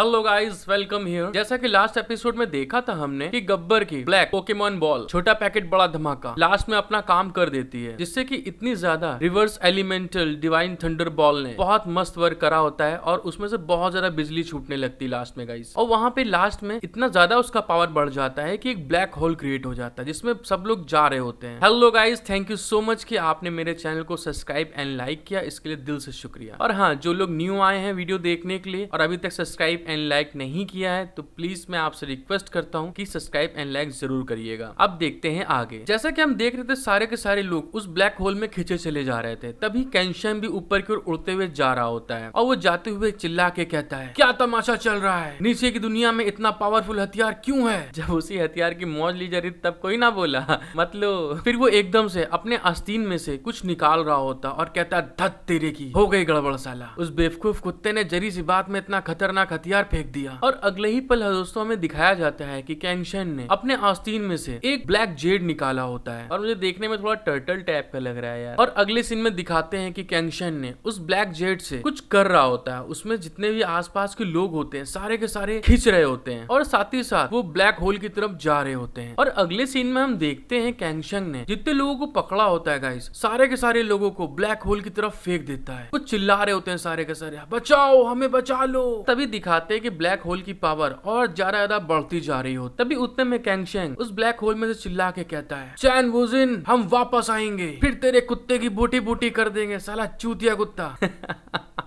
Hello guys, welcome here. जैसा कि last episode में देखा था हमने कि गब्बर की ब्लैक पोकेमॉन बॉल, छोटा पैकेट बड़ा धमाका, लास्ट में अपना काम कर देती है, जिससे कि इतनी ज्यादा reverse elemental divine thunder ball ने बहुत मस्त वर्क करा होता है और उसमें से बहुत ज्यादा बिजली छूटने लगती है लास्ट में गाइस। और वहां पे लास्ट में इतना ज्यादा उसका पावर बढ़ जाता है कि एक ब्लैक होल क्रिएट हो जाता है जिसमें सब लोग जा रहे होते हैं। Hello guys, thank you so much कि आपने मेरे चैनल को सब्सक्राइब एंड लाइक किया, इसके लिए दिल से शुक्रिया। और हाँ, जो लोग न्यू आए हैं वीडियो देखने के लिए और अभी तक सब्सक्राइब एंड लाइक नहीं किया है तो प्लीज मैं आपसे रिक्वेस्ट करता हूँ कि सब्सक्राइब एंड लाइक जरूर करिएगा। अब देखते हैं आगे। जैसा कि हम देख रहे थे सारे के सारे लोग उस ब्लैक होल में खींचे चले जा रहे थे, तभी कैंशन भी ऊपर की ओर उड़ते हुए जा रहा होता है और वो जाते हुए चिल्ला के कहता है, क्या तमाशा चल रहा है, नीचे की दुनिया में इतना पावरफुल हथियार क्यों है। जब उसी हथियार की मौज ली जा रही तब कोई ना बोला मतलब फिर वो एकदम से अपने आस्तीन में से कुछ निकाल रहा होता और कहता, धत तेरे की हो गई गड़बड़ साला, उस बेवकूफ कुत्ते ने जरी सी बात में इतना खतरनाक हथियार फेंक दिया। और अगले ही पल दोस्तों हमें दिखाया जाता है कि कैंशन ने अपने आस्तीन में से एक ब्लैक जेड निकाला होता है और मुझे देखने में थोड़ा टर्टल टाइप का लग रहा है यार। और अगले सीन में दिखाते हैं कि कैंशन ने उस ब्लैक जेड से कुछ कर रहा होता है, उसमें जितने भी आसपास के लोग होते हैं सारे के सारे खींच रहे होते हैं और साथ ही साथ वो ब्लैक होल की तरफ जा रहे होते हैं। और अगले सीन में हम देखते हैं कैंशन ने जितने लोगों को पकड़ा होता है गाइस, सारे के सारे लोगों को ब्लैक होल की तरफ फेंक देता है। वो चिल्ला रहे होते हैं सारे के सारे, बचाओ हमें बचा लो। तभी दिखाते हैं कि ब्लैक होल की पावर और ज्यादा बढ़ती जा रही हो। तभी उतने में कैंशन उस ब्लैक होल में से चिल्ला के कहता है, चैन वुजिन हम वापस आएंगे, फिर तेरे कुत्ते की बूटी बूटी कर देंगे साला चूतिया कुत्ता।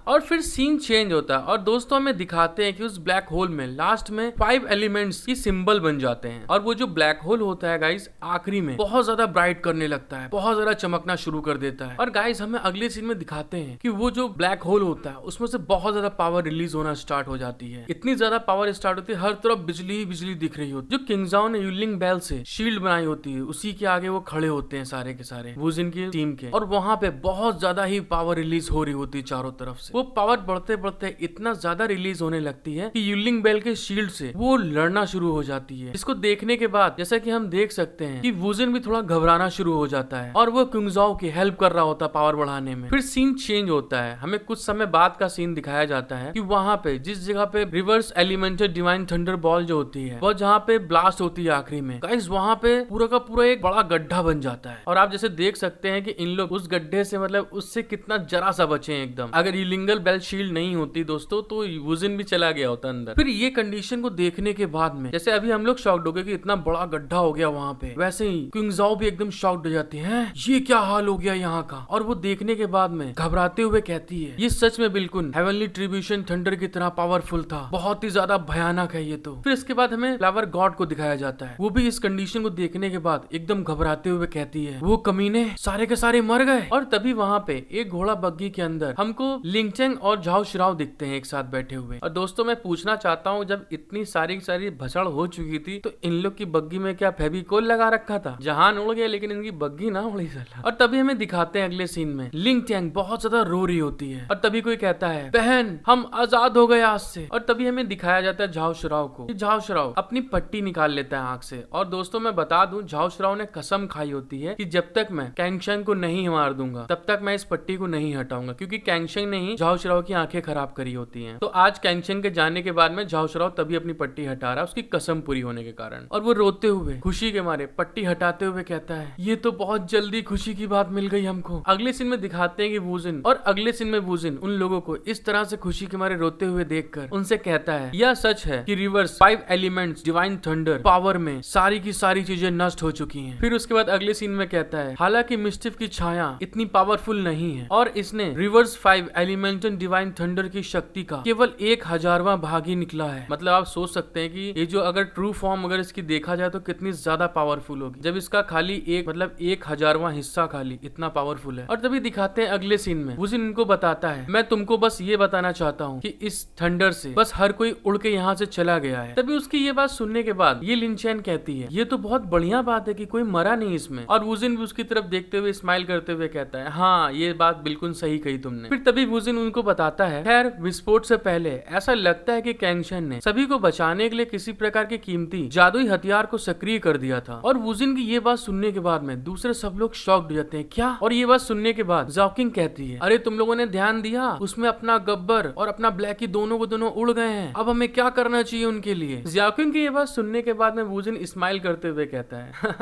और फिर सीन चेंज होता है और दोस्तों हमें दिखाते हैं कि उस ब्लैक होल में लास्ट में 5 एलिमेंट्स की सिंबल बन जाते हैं और वो जो ब्लैक होल होता है गाइस आखिरी में बहुत ज्यादा ब्राइट करने लगता है, बहुत ज्यादा चमकना शुरू कर देता है। और गाइस हमें अगले सीन में दिखाते हैं कि वो जो ब्लैक होल होता है उसमें से बहुत ज्यादा पावर रिलीज होना स्टार्ट हो जाती है। इतनी ज्यादा पावर स्टार्ट होती है, हर तरफ बिजली ही बिजली दिख रही होती है। जो किंगजाओ ने यूलिंग बेल से शील्ड बनाई होती है उसी के आगे वो खड़े होते हैं सारे के सारे वुजिन की टीम के, और वहां पे बहुत ज्यादा ही पावर रिलीज हो रही होती है चारों तरफ से। वो पावर बढ़ते बढ़ते इतना ज्यादा रिलीज होने लगती है कि यूलिंग बेल के शील्ड से वो लड़ना शुरू हो जाती है। इसको देखने के बाद जैसा कि हम देख सकते हैं कि वुजिन भी थोड़ा घबराना शुरू हो जाता है और वो किंगजाओ की हेल्प कर रहा होता है पावर बढ़ाने में। फिर सीन चेंज होता है, हमें कुछ समय बाद का सीन दिखाया जाता है कि वहां पे जिस जगह पे reverse elemental divine thunder ball जो होती है वो जहाँ पे ब्लास्ट होती है आखिरी में गाइस, वहां पे पूरा का पूरा एक बड़ा गड्ढा बन जाता है। और आप जैसे देख सकते हैं कि इन लोग उस गड्ढे से मतलब उससे कितना जरा सा बचे हैं एकदम। अगर यूलिंगल बेल शील्ड नहीं होती दोस्तों तो वुजिन भी चला गया होता अंदर। फिर ये कंडीशन को देखने के बाद में जैसे अभी हम लोग शॉक्ड हो गए कि इतना बड़ा गड्ढा हो गया वहां पे, वैसे ही किंगजाओ भी एकदम शॉक्ड हो जाती है, ये क्या हाल हो गया यहाँ का। और वो देखने के बाद में घबराते हुए कहती है, ये सच में बिल्कुल हेवनली ट्रिब्यूशन थंडर की तरह पावरफुल था, बहुत ही ज्यादा भयानक है ये तो। फिर इसके बाद हमें फ्लावर गॉड को दिखाया जाता है, वो भी इस कंडीशन को देखने के बाद एकदम घबराते हुए कहती है, वो कमीने सारे के सारे मर गए। और तभी वहां पे एक घोड़ा बग्गी के अंदर हमको लिंगचेंग और झाओ शिराओ दिखते हैं एक साथ बैठे हुए। और दोस्तों मैं पूछना चाहता हूँ, जब इतनी सारी भसड़ हो चुकी थी तो इन लोग की बग्गी में क्या फेविकोल लगा रखा था? जहान उड़ गया लेकिन इनकी बग्गी ना उड़ी साला। और तभी हमें दिखाते हैं अगले सीन में लिंगचेंग बहुत ज्यादा रो रही होती है और तभी कोई कहता है, बहन हम आजाद हो गए आज से। और तभी हमें दिखाया जाता है झाओ शिराओ को। झाओ शिराओ अपनी पट्टी निकाल लेता है आंख से। और दोस्तों मैं बता दूं, झाओ शिराओ ने कसम खाई होती है कि जब तक मैं कैंशन को नहीं मार दूंगा तब तक मैं इस पट्टी को नहीं हटाऊंगा, क्योंकि कैंशन ने ही झाओ शिराओ की आंखें खराब करी होती हैं। तो आज कैंशन के जाने के बाद में झाओ शिराओ तभी अपनी पट्टी हटा रहा है उसकी कसम पूरी होने के कारण। और वो रोते हुए खुशी के मारे पट्टी हटाते हुए कहता है, ये तो बहुत जल्दी खुशी की बात मिल गई हमको। अगले सीन में दिखाते हैं कि वुजिन, और अगले सीन में वुजिन उन लोगों को इस तरह से खुशी के मारे रोते हुए देखकर उनसे कहता है, यह सच है कि reverse 5 elements divine thunder power में सारी की सारी चीजें नष्ट हो चुकी हैं। फिर उसके बाद अगले सीन में कहता है, हालांकि मिस्टिफ की छाया इतनी पावरफुल नहीं है और इसने रिवर्स 5 एलिमेंटल डिवाइन थंडर की शक्ति का केवल 1000वां भाग ही निकला है। मतलब आप सोच सकते हैं कि ये जो अगर ट्रू फॉर्म अगर इसकी देखा जाए तो कितनी ज्यादा पावरफुल होगी, जब इसका खाली एक मतलब 1000वां हिस्सा खाली इतना पावरफुल है। और तभी दिखाते हैं अगले सीन में वुजिन इनको बताता है, मैं तुमको बस ये बताना चाहता हूँ कि इस थंडर से बस हर कोई उड़ के यहाँ से चला गया है। तभी उसकी ये बात सुनने के बाद ये लिंचेन कहती है, ये तो बहुत बढ़िया बात है कि कोई मरा नहीं इसमें। और वुजिन भी उसकी तरफ देखते हुए स्माइल करते हुए कहता है, हाँ ये बात बिल्कुल सही कही तुमने। फिर तभी वुजिन उनको बताता है, खैर विस्फोट से पहले ऐसा लगता है कि कैंगशन ने सभी को बचाने के लिए किसी प्रकार के कीमती जादुई हथियार को सक्रिय कर दिया था। और वुजिन की ये बात सुनने के बाद में दूसरे सब लोग शॉक्ड हो जाते हैं। क्या? और ये बात सुनने के बाद जॉकिंग कहती है, अरे तुम लोगों ने ध्यान दिया, उसमें अपना गब्बर और अपना ब्लैकी दोनों को दोनों उड़ गए हैं, अब हमें क्या करना चाहिए उनके लिए। जॉकिंग की ये बात सुनने के बाद में वुजिन स्माइल करते हुए कहता है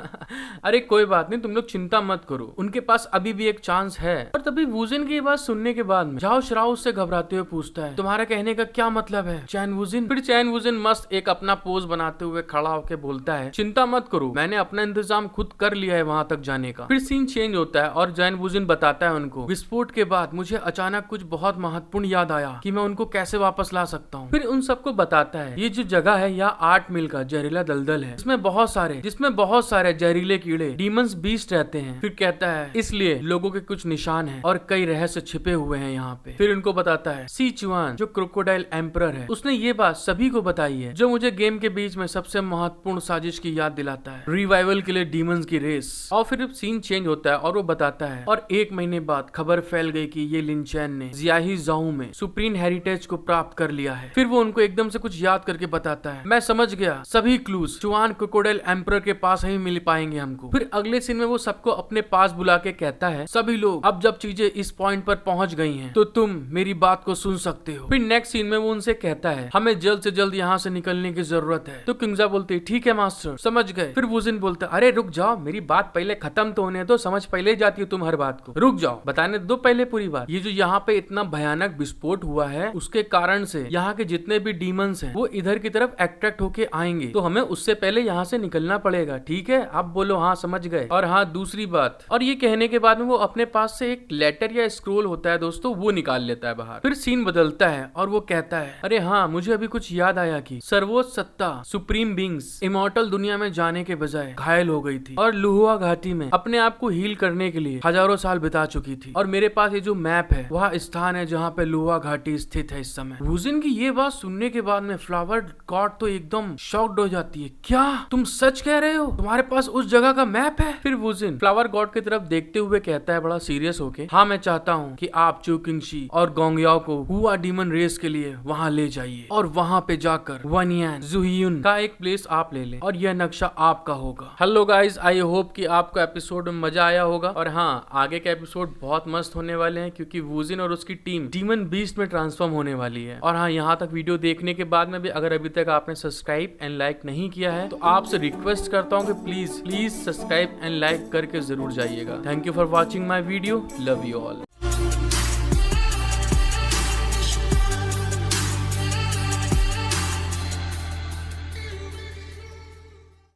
अरे कोई बात नहीं, तुम लोग चिंता मत करो, उनके पास अभी भी एक चांस है। और तभी वुजिन की ये बात सुनने के बाद में झाओ श्राउ उससे घबराते हुए पूछता है, तुम्हारा कहने का क्या मतलब है चैन वुजिन? फिर चैन वुजिन मस्त एक अपना पोज बनाते हुए खड़ा होकर बोलता है, चिंता मत करो, मैंने अपना इंतजाम खुद कर लिया है वहां तक जाने का। फिर सीन चेंज होता है और चैन वुजिन बताता है उनको, विस्फोट के बाद मुझे अचानक कुछ बहुत महत्वपूर्ण याद आया कि मैं उनको कैसे वापस ला सकता हूँ। फिर उन सबको बताता है, ये जो जगह है यह 8 मील का जहरीला दलदल है, जिसमें बहुत सारे जहरीले कीड़े डीमंस बीस्ट रहते हैं। फिर कहता है इसलिए लोगों के कुछ निशान हैं और कई रहस्य छिपे हुए हैं यहाँ पे। फिर उनको बताता है, सी चुआन जो क्रोकोडाइल एम्परर है, उसने ये बात सभी को बताई है, जो मुझे गेम के बीच में सबसे महत्वपूर्ण साजिश की याद दिलाता है, रिवाइवल के लिए डीमंस की रेस। और फिर सीन चेंज होता है और वो बताता है, और 1 महीने बाद खबर फैल गई कि ये लिनचैन ने जियाही जाऊ में सुप्रीम हेरिटेज को प्राप्त कर लिया है। फिर वो उनको एकदम से कुछ याद करके बताता है, मैं समझ गया, सभी क्लूज चुआन क्रोकोडाइल एम्परर के पास ही मिल पाएंगे हमको। फिर अगले सीन में वो सबको अपने पास बुला के कहता है, सभी लोग अब जब चीजें इस पॉइंट पर पहुंच गई हैं, तो तुम मेरी बात को सुन सकते हो। फिर नेक्स्ट सीन में वो उनसे कहता है, हमें जल्द से जल्द यहाँ से निकलने की जरूरत है। तो किंगजा बोलते, ठीक है मास्टर, समझ गए। फिर वुजिन बोलता, अरे रुक जाओ, मेरी बात पहले खत्म तो होने दो, समझ पहले जाती हो तुम हर बात को, रुक जाओ, बताने दो पहले पूरी बात। ये जो यहाँ पे इतना भयानक विस्फोट हुआ है, उसके कारण से यहाँ के जितने भी डीमंस हैं वो इधर की तरफ अट्रैक्ट होके आएंगे, तो हमें उससे पहले यहाँ से निकलना पड़ेगा, ठीक है? आप बोलो हाँ समझ गए। और हाँ दूसरी बात, और ये कहने के बाद में वो अपने पास से एक लेटर या स्क्रोल होता है दोस्तों, वो निकाल लेता है बाहर। फिर सीन बदलता है और वो कहता है, अरे हाँ मुझे अभी कुछ याद आया कि सर्वोच्च सत्ता सुप्रीम बींग्स इमॉर्टल दुनिया में जाने के बजाय घायल हो गई थी और लुहुआ घाटी में अपने आप को हील करने के लिए हजारों साल बिता चुकी थी, और मेरे पास ये जो मैप है वह स्थान है जहाँ पे लुहुआ घाटी स्थित है इस समय। वुजिन की ये बात सुनने के बाद में फ्लावर गॉड तो एकदम शॉक्ड हो जाती है, क्या तुम सच कह रहे हो, तुम्हारे पास उस जगह का मैप है? फिर वुजिन फ्लावर गॉड की तरफ देखते हुए कहता है बड़ा सीरियस होके, हाँ मैं चाहता हूँ कि आप चूकिंगशी और गोंगयाओ को हुआ डीमन रेस के लिए वहाँ ले जाइए, और वहाँ पे जाकर वनियान जुहियुन का एक प्लेस आप ले लें, और यह नक्शा आपका होगा। हेलो गाइज, आई होप कि आपको एपिसोड में मजा आया होगा, और हाँ आगे के एपिसोड बहुत मस्त होने वाले हैं, क्योंकि वुजिन और उसकी टीम डीमन बीस्ट में ट्रांसफॉर्म होने वाली है। और हाँ यहाँ तक वीडियो देखने के बाद में भी अगर अभी तक आपने सब्सक्राइब एंड लाइक नहीं किया है, तो आपसे रिक्वेस्ट करता हूँ कि प्लीज सब्सक्राइब एंड लाइक करके जरूर जाइएगा। Thank you for watching my video, love you all.